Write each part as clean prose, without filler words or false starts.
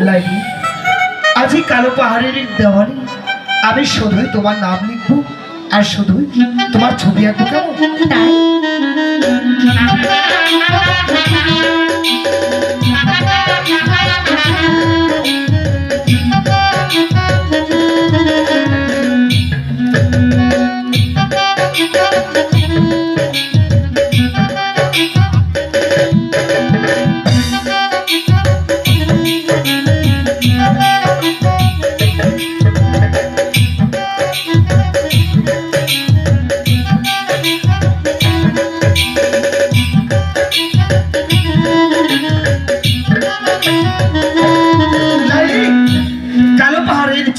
লাইলি, আজ কালো পাহাড়ের দেওয়ালে আমি শুধুই তোমার নাম লিখবো আর শুধুই তোমার ছবি আঁকবো। কেমন? তাই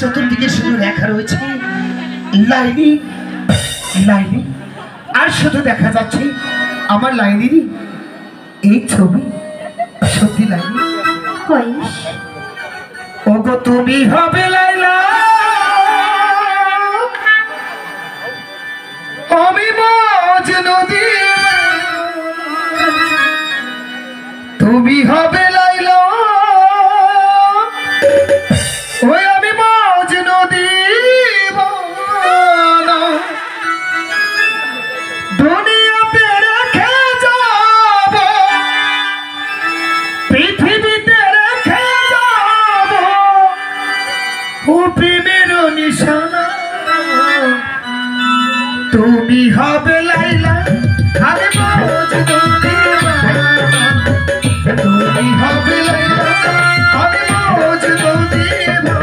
চতুর্দিকে শুধু রেখা রয়েছে লাইনি লাইনি, আর শুধু দেখা যাচ্ছে আমার লাইনেরই এই ছবি। সত্যি লাইনি, ওগো তুমি হবে লাইলা, আমি মজনু দিয়ে, তুমি হবে লাইলা, ওই আমি মজনু দিওয়ানা, দুনিয়াতে রেখে যাব, পৃথিবীতে রেখে যাব, ও প্রেমের নিশানা, তুমি হবে লাইলা, আমি মজনু দিওয়ানা, তুমি হবে লাইলা, আমি মজনু দিওয়ানা।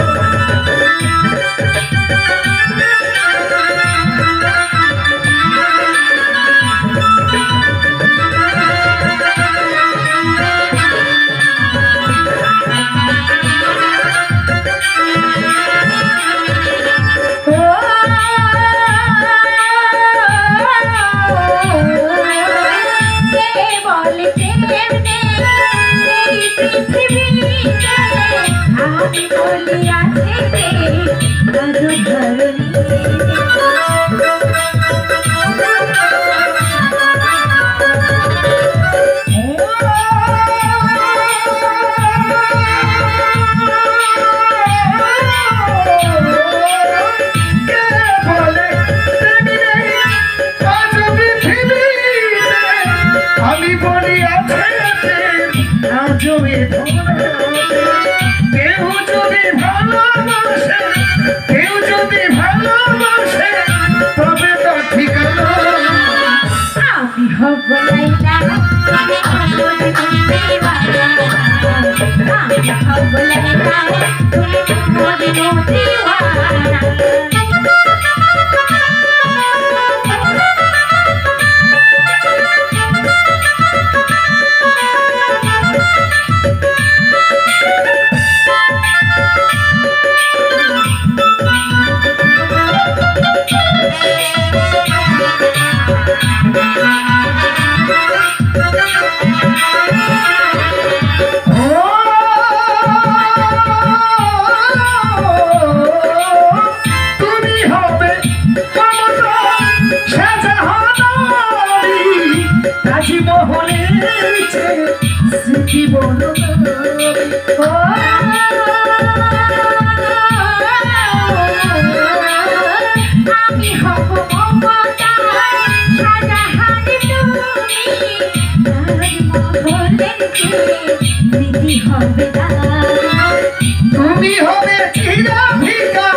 তুমি হবে চিরা ভিকা,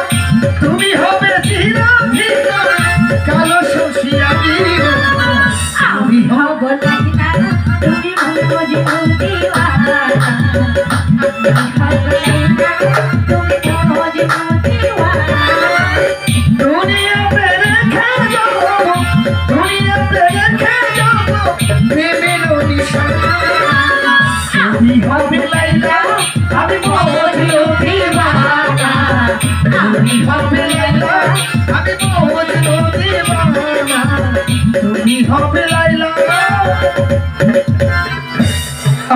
তুমি হবে চিরা ভিকা, কালো শশিয়া দিও, আমি হব লাইলা, তুমি মজনু দিওয়ানা, আমি হব লাইলা, তুমি মজনু দিওয়ানা, দুনিয়াতে রেখে যাব, দুনিয়াতে রেখে যাব, প্রেমের নিশানা, তুমি হবে লাইলা, আমি মজনু দিওয়ানা, তুমি হবে লাইলা, আমি মজনু দিওয়ানা, তুমি হবে লাইলা,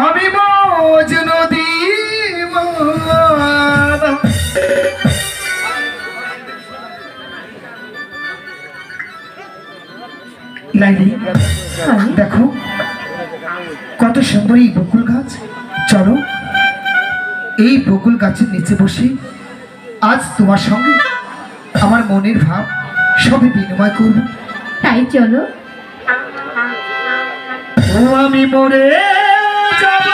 আমি মজনু দিওয়ানা। লাইলি, দেখো কত সুন্দর এই বকুল গাছ। চলো এই বকুল গাছের নিচে বসে আজ তোমার সঙ্গে আমার মনের ভাব সবই বিনিময় করব। তাই চলো। ও আমি মরে যাব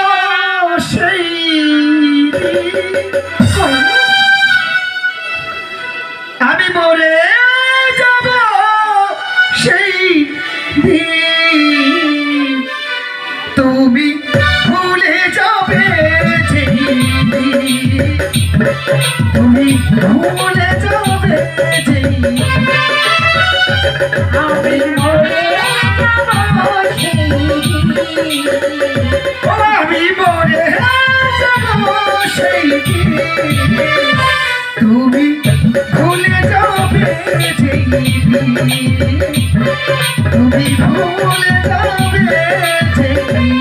সেই আমি মরে যাব সেই দিন তুমি ভুলে যাবে যেই দিন, তুমি ভুলে যাবে যেই আমি মরে যাব সেই দিন, ও আমি মরে যাব সেই দিন তুমি ভুলে যাবে যেই দিন, তুমি ভুলে যাবে যেই দিন।